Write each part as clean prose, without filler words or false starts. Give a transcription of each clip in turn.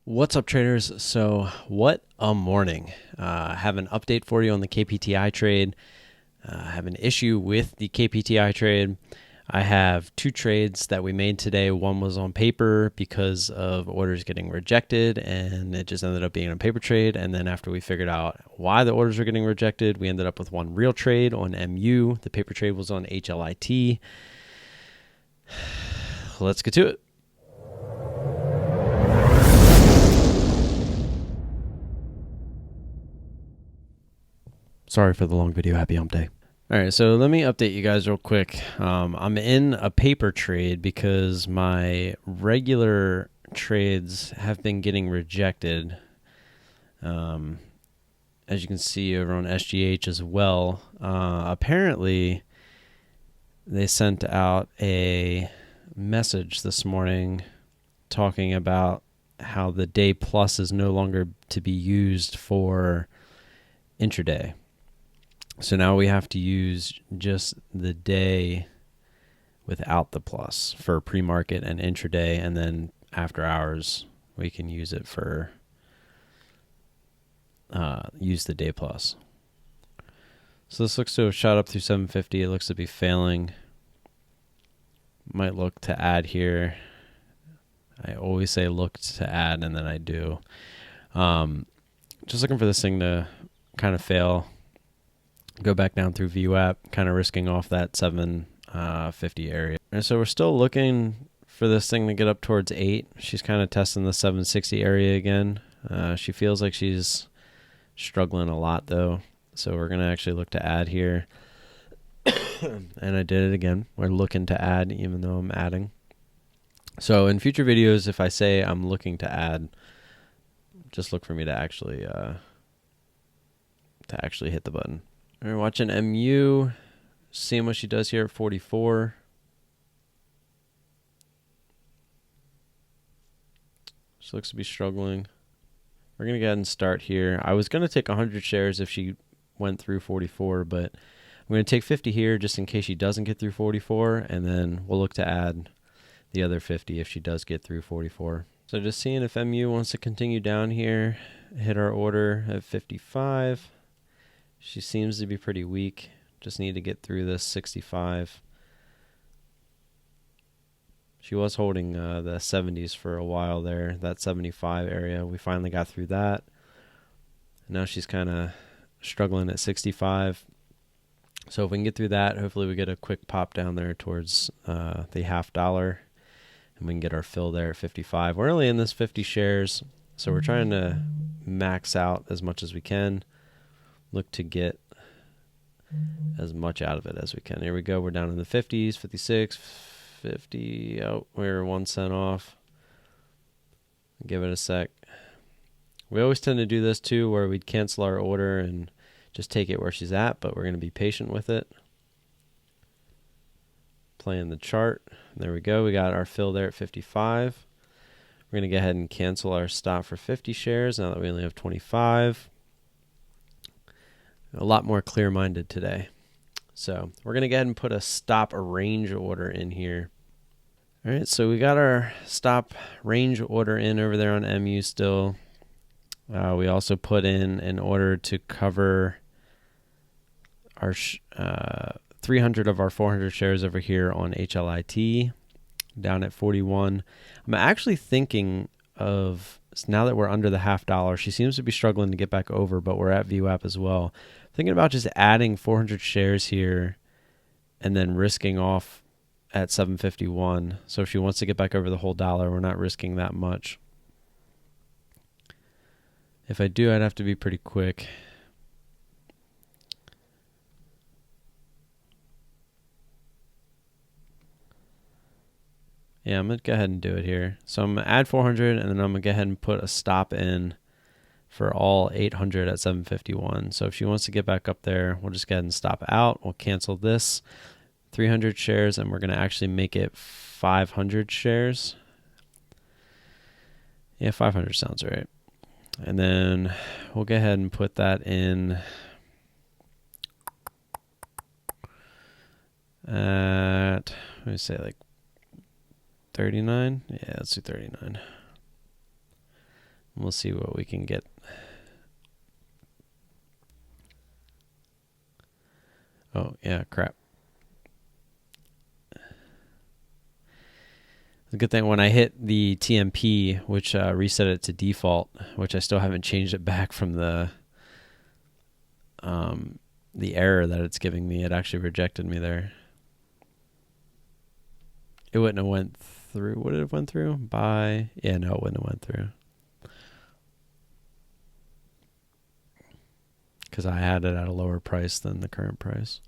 What's up, traders? So, what a morning. I have an update for you on the KPTI trade. I have an issue with the KPTI trade. I have two trades that we made today. One was on paper because of orders getting rejected, and it just ended up being a paper trade. And then after we figured out why the orders were getting rejected, we ended up with one real trade on MU. The paper trade was on HLIT. Let's get to it. Sorry for the long video. Happy hump day. All right, so let me update you guys real quick. I'm in a paper trade because my regular trades have been getting rejected. As you can see over on SGH as well. Apparently, they sent out a message this morning talking about how the day plus is no longer to be used for intraday. So now we have to use just the day without the plus for pre-market and intraday, and then after hours we can use it for use the day plus. So this looks to have shot up through 750. It looks to be failing. Might look to add here. I always say look to add, and then I do. Just looking for this thing to kind of fail. Go back down through VWAP, kind of risking off that 750 area. And so we're still looking for this thing to get up towards 8. She's kind of testing the 760 area again. She feels like she's struggling a lot, though. So we're going to actually look to add here. And I did it again. We're looking to add, even though I'm adding. So in future videos, if I say I'm looking to add, just look for me to actually hit the button. We're watching MU, seeing what she does here at 44. She looks to be struggling. We're going to go ahead and start here. I was going to take 100 shares if she went through 44, but I'm going to take 50 here just in case she doesn't get through 44, and then we'll look to add the other 50 if she does get through 44. So just seeing if MU wants to continue down here, hit our order at 55. She seems to be pretty weak. Just need to get through this 65. She was holding the 70s for a while there, that 75 area. We finally got through that. Now she's kind of struggling at 65. So if we can get through that, hopefully we get a quick pop down there towards the $0.50, and we can get our fill there at 55. We're only in this 50 shares, so we're trying to max out as much as we can. Look to get as much out of it as we can. Here we go. We're down in the 50s, 56, 50. Oh, we're 1 cent off. Give it a sec. We always tend to do this too, where we'd cancel our order and just take it where she's at, but we're going to be patient with it. Playing the chart. There we go. We got our fill there at 55. We're going to go ahead and cancel our stop for 50 shares now that we only have 25. A lot more clear-minded today. So we're going to go ahead and put a stop range order in here. All right, so we got our stop range order in over there on MU still. We also put in an order to cover our 300 of our 400 shares over here on HLIT down at 41. I'm actually thinking of, now that we're under the $0.50, she seems to be struggling to get back over, but we're at VWAP as well. Thinking about just adding 400 shares here and then risking off at 751. So if she wants to get back over the whole dollar, we're not risking that much. If I do, I'd have to be pretty quick. Yeah, I'm going to go ahead and do it here. So I'm going to add 400, and then I'm going to go ahead and put a stop in for all 800 at 751. So if she wants to get back up there, we'll just go ahead and stop out. We'll cancel this 300 shares, and we're going to actually make it 500 shares. Yeah, 500 sounds right. And then we'll go ahead and put that in at, let me say like 39. Yeah, let's do 39. We'll see what we can get. Oh, yeah, crap. The good thing when I hit the TMP, which reset it to default, which I still haven't changed it back from the error that it's giving me, it actually rejected me there. It wouldn't have went through. Would it have went through? Yeah, no, it wouldn't have went through. Because I had it at a lower price than the current price.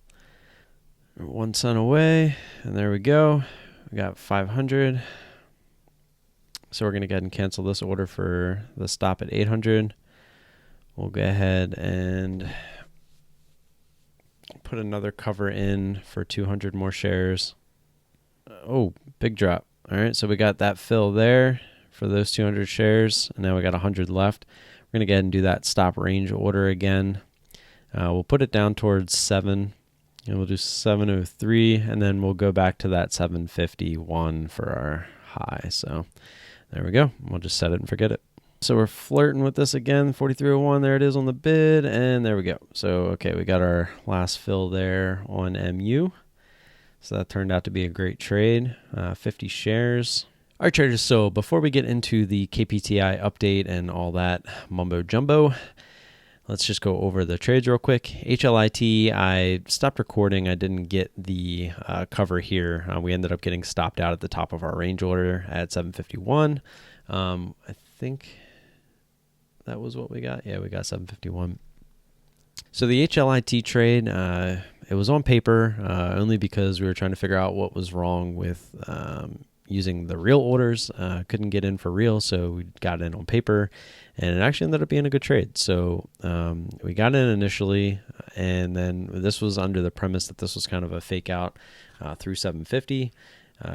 1 cent away, and there we go. We got 500. So we're going to go ahead and cancel this order for the stop at 800. We'll go ahead and put another cover in for 200 more shares. Oh, big drop. All right, so we got that fill there for those 200 shares, and now we got 100 left. We're going to go ahead and do that stop range order again. We'll put it down towards 7, and we'll do 703, and then we'll go back to that 751 for our high. So there we go. We'll just set it and forget it. So we're flirting with this again, 4301, there it is on the bid, and there we go. So, okay, we got our last fill there on MU. So that turned out to be a great trade, 50 shares. All right, traders, so before we get into the KPTI update and all that mumbo jumbo, let's just go over the trades real quick. HLIT, I stopped recording. I didn't get the cover here. We ended up getting stopped out at the top of our range order at 751. I think that was what we got. Yeah, we got 751. So the HLIT trade, it was on paper only because we were trying to figure out what was wrong with using the real orders. Couldn't get in for real, so we got in on paper, and it actually ended up being a good trade. So we got in initially, and then this was under the premise that this was kind of a fake out through 750.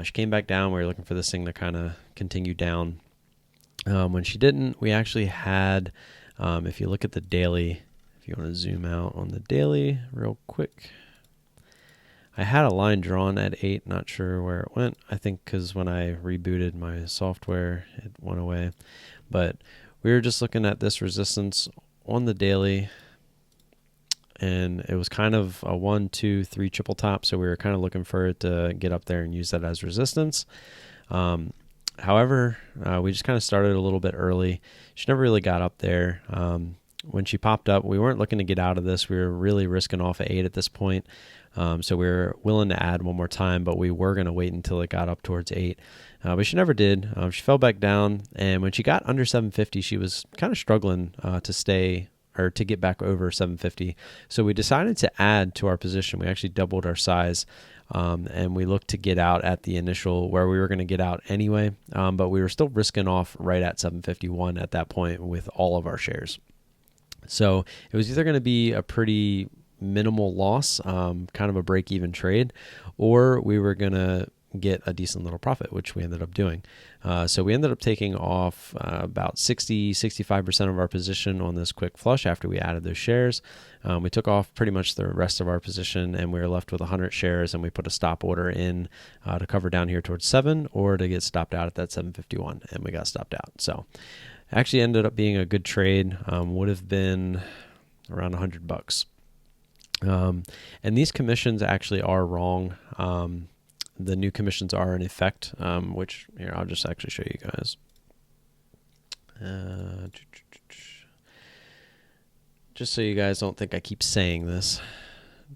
She came back down. We were looking for this thing to kind of continue down. When she didn't, we actually had, if you look at the daily, if you want to zoom out on the daily real quick, I had a line drawn at 8, not sure where it went. I think because when I rebooted my software, it went away. But we were just looking at this resistance on the daily, and it was kind of a 1, 2, 3 triple top, so we were kind of looking for it to get up there and use that as resistance. However, we just kind of started a little bit early. She never really got up there. When she popped up, we weren't looking to get out of this. We were really risking off at 8 at this point. So we were willing to add one more time, but we were going to wait until it got up towards 8. But she never did. She fell back down, and when she got under 750, she was kind of struggling to stay or to get back over 750. So we decided to add to our position. We actually doubled our size, and we looked to get out at the initial where we were going to get out anyway, but we were still risking off right at 751 at that point with all of our shares. So it was either going to be a pretty minimal loss, kind of a break-even trade, or we were going to get a decent little profit, which we ended up doing. So we ended up taking off about 65% of our position on this quick flush after we added those shares. We took off pretty much the rest of our position, and we were left with 100 shares, and we put a stop order in to cover down here towards 7 or to get stopped out at that 751, and we got stopped out. So actually ended up being a good trade, would have been around $100. And these commissions actually are wrong. The new commissions are in effect, which here, I'll just actually show you guys. Just so you guys don't think I keep saying this.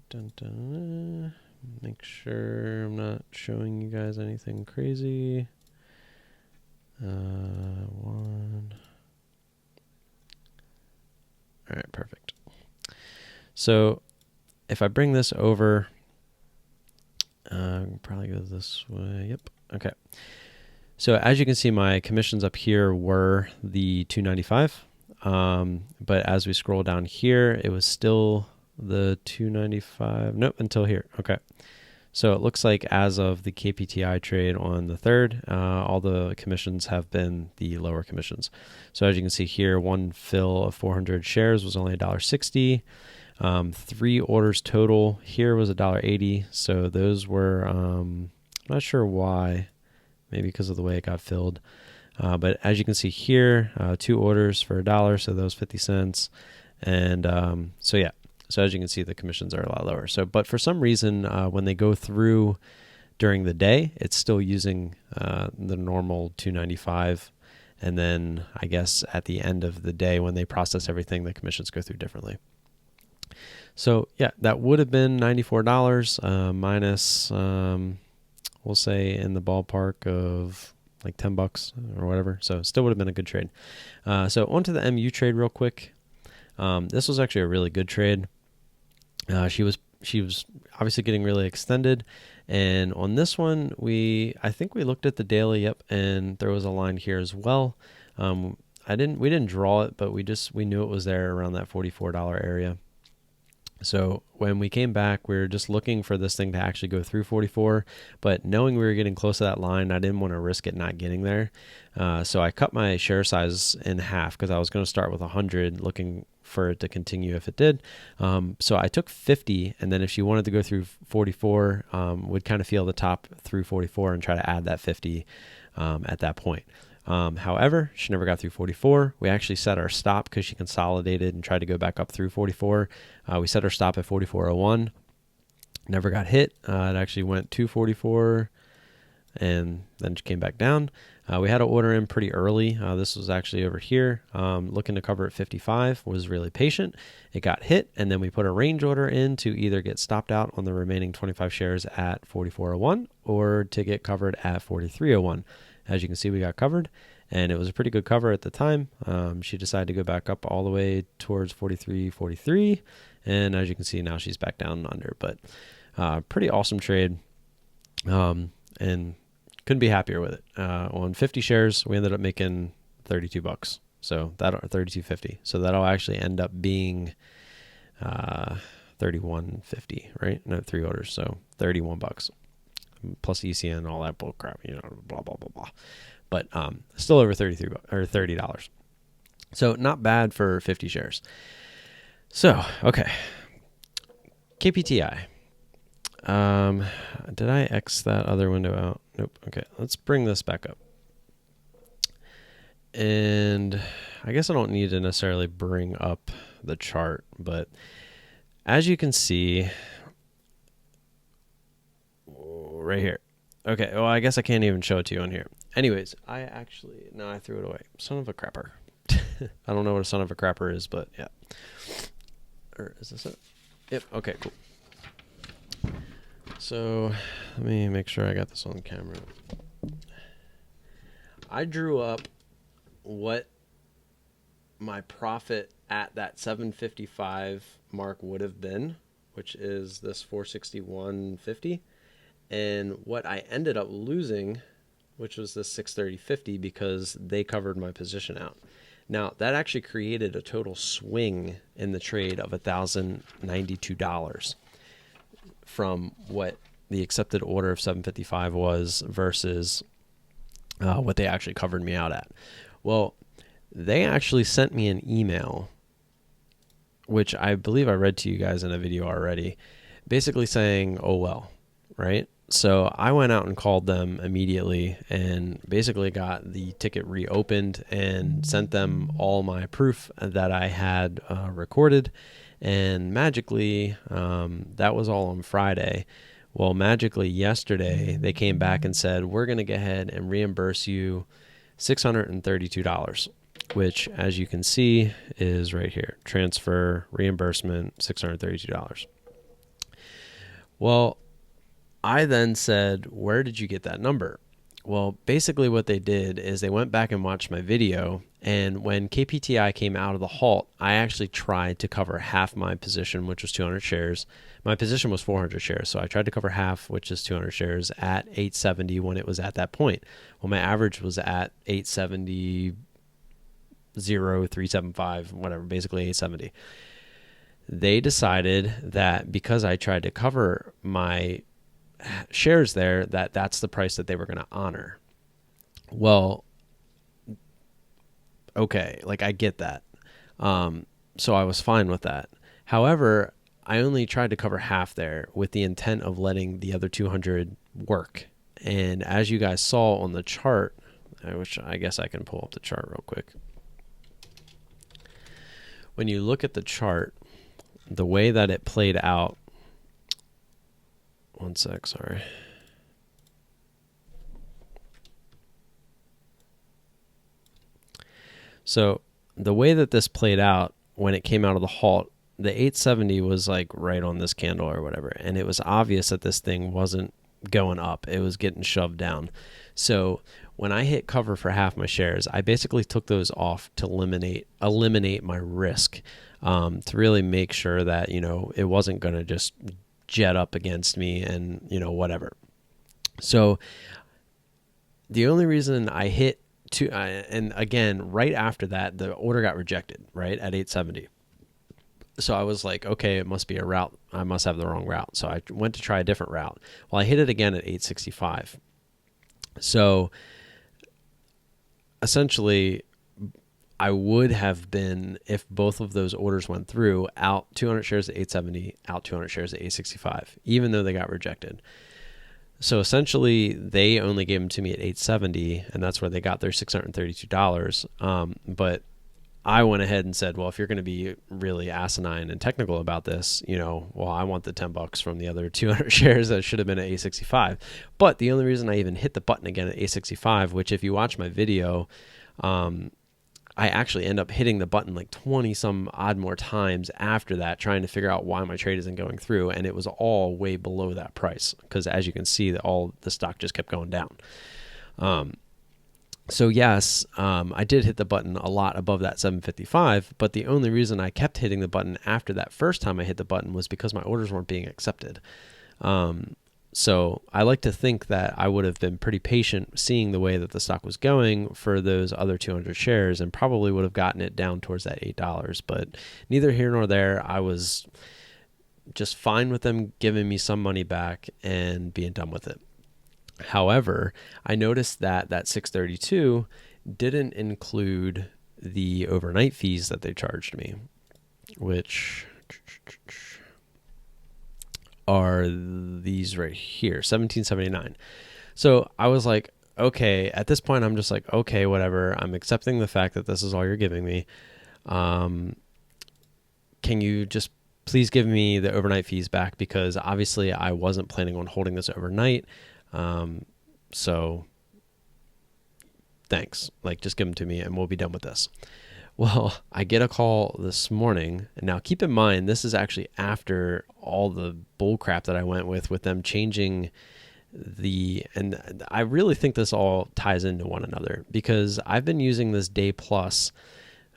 Dun, dun, make sure I'm not showing you guys anything crazy. One. All right, perfect. So if I bring this over, probably go this way. Yep. Okay. So as you can see, my commissions up here were the 295. But as we scroll down here, it was still the 295. Nope, until here. Okay. So it looks like as of the KPTI trade on the 3rd, all the commissions have been the lower commissions. So as you can see here, one fill of 400 shares was only $1.60. 3 orders total here was $1.80. So those were, I'm not sure why, maybe because of the way it got filled. But as you can see here, 2 orders for $1, so those 50 cents. And so yeah, so as you can see, the commissions are a lot lower. So, but for some reason, when they go through during the day, it's still using the normal 295. And then I guess at the end of the day, when they process everything, the commissions go through differently. So yeah, that would have been $94 minus, we'll say in the ballpark of like $10 or whatever. So still would have been a good trade. So onto the MU trade real quick. This was actually a really good trade. She was obviously getting really extended. And on this one, I think we looked at the daily, yep, and there was a line here as well. We didn't draw it, but we knew it was there around that $44 area. So when we came back, we were just looking for this thing to actually go through 44, but knowing we were getting close to that line, I didn't want to risk it not getting there. So I cut my share size in half because I was going to start with 100, looking for it to continue if it did. So I took 50, and then if she wanted to go through 44, would kind of feel the top through 44 and try to add that 50 at that point. However, she never got through 44. We actually set our stop because she consolidated and tried to go back up through 44. We set our stop at 44.01. Never got hit. It actually went to 44 and then came back down. We had to order in pretty early. This was actually over here, looking to cover at 55, was really patient. It got hit, and then we put a range order in to either get stopped out on the remaining 25 shares at 44.01 or to get covered at 43.01. As you can see, we got covered, and it was a pretty good cover at the time. She decided to go back up all the way towards 43.43, and as you can see, now she's back down under. But pretty awesome trade, and couldn't be happier with it. On 50 shares, we ended up making $32. So that $32.50. So that'll actually end up being $31.50, right? No, 3 orders, so $31. Plus ECN and all that bull crap, blah, blah, blah, blah. But still over $30. So not bad for 50 shares. So, okay. KPTI. Did I X that other window out? Nope. Okay, let's bring this back up. And I guess I don't need to necessarily bring up the chart, but as you can see, right here. Okay, well, I guess I can't even show it to you on here. Anyways, I threw it away. Son of a crapper. I don't know what a son of a crapper is, but yeah. Or is this it? Yep, okay, cool. So let me make sure I got this on camera. I drew up what my profit at that 755 mark would have been, which is this 461.50. And what I ended up losing, which was the 630.50, because they covered my position out. Now, that actually created a total swing in the trade of $1,092 from what the accepted order of 755 was versus what they actually covered me out at. Well, they actually sent me an email, which I believe I read to you guys in a video already, basically saying, oh, well, right? So I went out and called them immediately and basically got the ticket reopened and sent them all my proof that I had recorded. And magically, that was all on Friday. Well, magically yesterday, they came back and said, we're going to go ahead and reimburse you $632, which, as you can see, is right here. Transfer, reimbursement, $632. Well, I then said, where did you get that number? Well, basically what they did is they went back and watched my video, and when KPTI came out of the halt, I actually tried to cover half my position, which was 200 shares. My position was 400 shares, so I tried to cover half, which is 200 shares, at 870 when it was at that point. Well, my average was at 870, 375, whatever, basically 870. They decided that because I tried to cover my shares there, that's the price that they were going to honor. Well, okay, like I get that. So I was fine with that. However, I only tried to cover half there with the intent of letting the other 200 work. And as you guys saw on the chart, I guess I can pull up the chart real quick. When you look at the chart, the way that it played out, one sec, sorry. So the way that this played out when it came out of the halt, the 870 was like right on this candle or whatever, and it was obvious that this thing wasn't going up. It was getting shoved down. So when I hit cover for half my shares, I basically took those off to eliminate my risk, to really make sure that, it wasn't going to just jet up against me and, whatever. So the only reason I hit and again, right after that, the order got rejected, right at 870. So I was like, okay, it must be a route. I must have the wrong route. So I went to try a different route. Well, I hit it again at 865. So essentially, I would have been, if both of those orders went through, out 200 shares at 870, out 200 shares at 865, even though they got rejected. So essentially, they only gave them to me at 870, and that's where they got their $632. But I went ahead and said, well, if you're going to be really asinine and technical about this, well, I want the $10 from the other 200 shares that should have been at 865. But the only reason I even hit the button again at 865, which if you watch my video, I actually end up hitting the button like 20 some odd more times after that, trying to figure out why my trade isn't going through. And it was all way below that price because, as you can see, all the stock just kept going down. So yes, I did hit the button a lot above that 755, but the only reason I kept hitting the button after that first time I hit the button was because my orders weren't being accepted. So I like to think that I would have been pretty patient seeing the way that the stock was going for those other 200 shares and probably would have gotten it down towards that $8. But neither here nor there. I was just fine with them giving me some money back and being done with it. However, I noticed that 632 didn't include the overnight fees that they charged me, which are these right here, $17.79. So I was like, okay, at this point, I'm just like, okay, whatever. I'm accepting the fact that this is all you're giving me. Can you just please give me the overnight fees back? Because obviously I wasn't planning on holding this overnight. So thanks, just give them to me and we'll be done with this. Well, I get a call this morning, and now keep in mind, this is actually after all the bull crap that I went with them changing and I really think this all ties into one another because I've been using this day plus,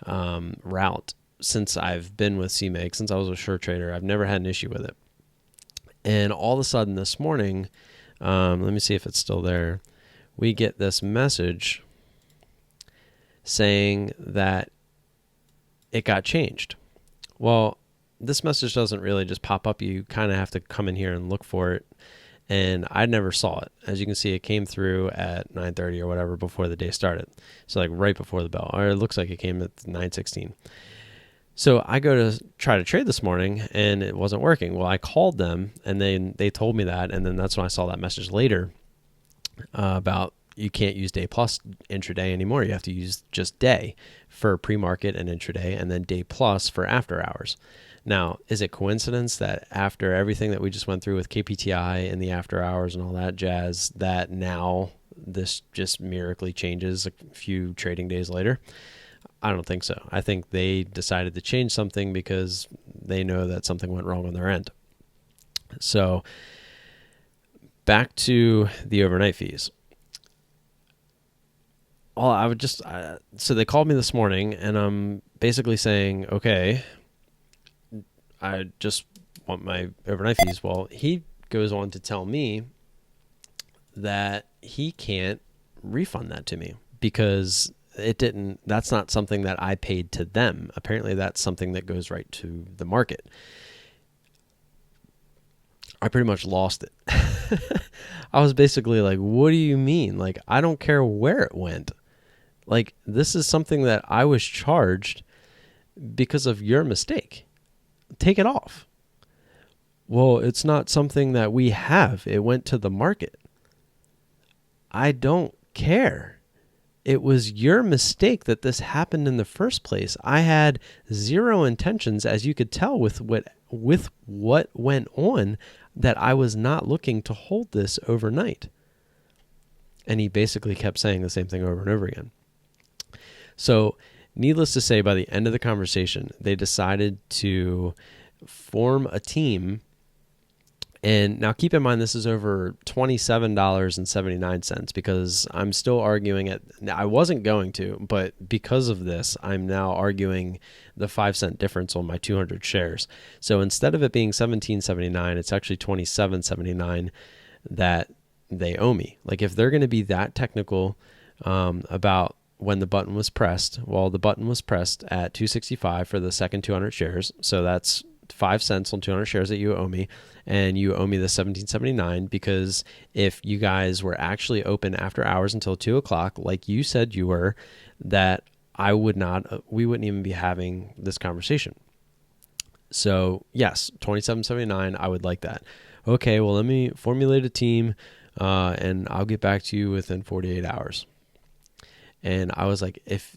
route since I've been with CMEG, since I was a short trader. I've never had an issue with it. And all of a sudden this morning, let me see if it's still there. We get this message saying that it got changed. Well, this message doesn't really just pop up. You kind of have to come in here and look for it. And I never saw it. As you can see, it came through at 9:30 or whatever before the day started. So right before the bell, or it looks like it came at 9:16. So I go to try to trade this morning and it wasn't working. Well, I called them and then they told me that. And then that's when I saw that message later about you can't use day plus intraday anymore. You have to use just day for pre-market and intraday, and then day plus for after hours. Now, is it coincidence that after everything that we just went through with KPTI and the after hours and all that jazz, that now this just miraculously changes a few trading days later? I don't think so. I think they decided to change something because they know that something went wrong on their end. So back to the overnight fees. So they called me this morning and I'm basically saying, okay, I just want my overnight fees. Well, he goes on to tell me that he can't refund that to me because that's not something that I paid to them. Apparently that's something that goes right to the market. I pretty much lost it. I was basically like, what do you mean? I don't care where it went. This is something that I was charged because of your mistake. Take it off. Well, it's not something that we have. It went to the market. I don't care. it was your mistake that this happened in the first place. I had zero intentions, as you could tell with what went on, that I was not looking to hold this overnight. And he basically kept saying the same thing over and over again. So needless to say, by the end of the conversation, they decided to form a team. And now keep in mind, this is over $27.79 because I'm still arguing it. I wasn't going to, but because of this, I'm now arguing the 5-cent difference on my 200 shares. So instead of it being $17.79, it's actually $27.79 that they owe me. Like if they're going to be that technical about when the button was pressed, well, the button was pressed at $2.65 for the second 200 shares. So that's 5 cents on 200 shares that you owe me, and you owe me the $17.79 because if you guys were actually open after hours until 2:00, like you said you were, that we wouldn't even be having this conversation. So yes, $27.79, I would like that. Okay, well, let me formulate a team, and I'll get back to you within 48 hours. And I was like, if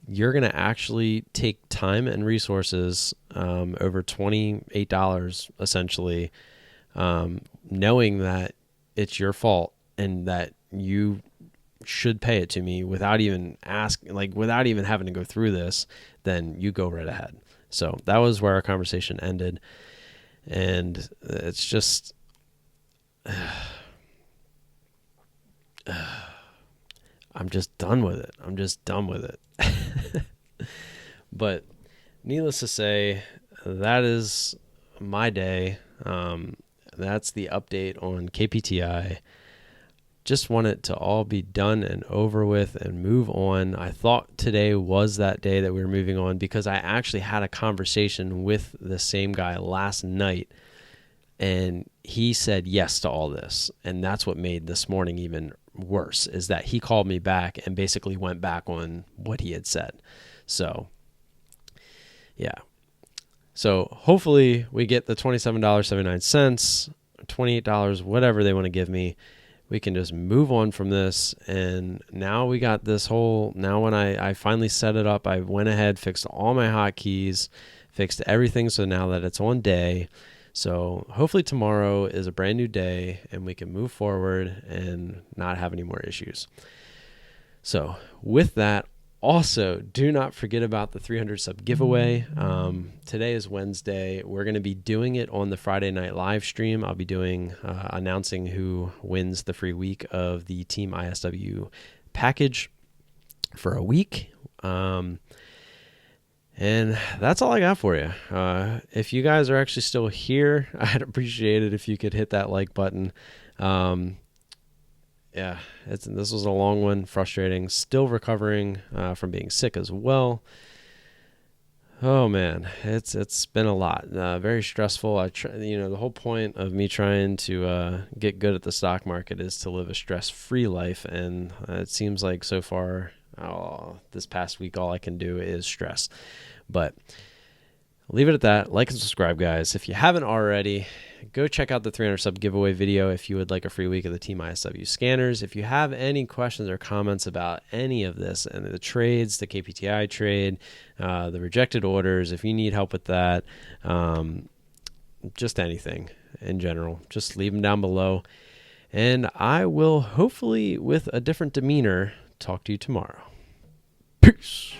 you're going to actually take time and resources over $28 essentially, knowing that it's your fault and that you should pay it to me without even without even having to go through this, then you go right ahead. So that was where our conversation ended. And it's just... I'm just done with it. But needless to say, that is my day. That's the update on KPTI. Just want it to all be done and over with and move on. I thought today was that day that we were moving on because I actually had a conversation with the same guy last night, and he said yes to all this. And that's what made this morning even worse, is that he called me back and basically went back on what he had said. So yeah. So hopefully we get the $27.79, $28, whatever they want to give me. We can just move on from this. And now we got this now when I finally set it up, I went ahead, fixed all my hotkeys, fixed everything. So now that it's on day, so hopefully tomorrow is a brand new day and we can move forward and not have any more issues. So with that, also do not forget about the 300 sub giveaway. Today is Wednesday. We're going to be doing it on the Friday night live stream. I'll be doing announcing who wins the free week of the Team ISW package for a week. And that's all I got for you. If you guys are actually still here, I'd appreciate it if you could hit that like button. Yeah, this was a long one, frustrating. Still recovering from being sick as well. Oh man, it's been a lot. Very stressful. The whole point of me trying to get good at the stock market is to live a stress-free life, and it seems like so far, this past week, all I can do is stress. But leave it at that. Like and subscribe, guys. If you haven't already, go check out the 300 sub giveaway video if you would like a free week of the Team ISW scanners. If you have any questions or comments about any of this and the trades, the KPTI trade, the rejected orders, if you need help with that, just anything in general, just leave them down below. And I will, hopefully with a different demeanor, talk to you tomorrow. Peace.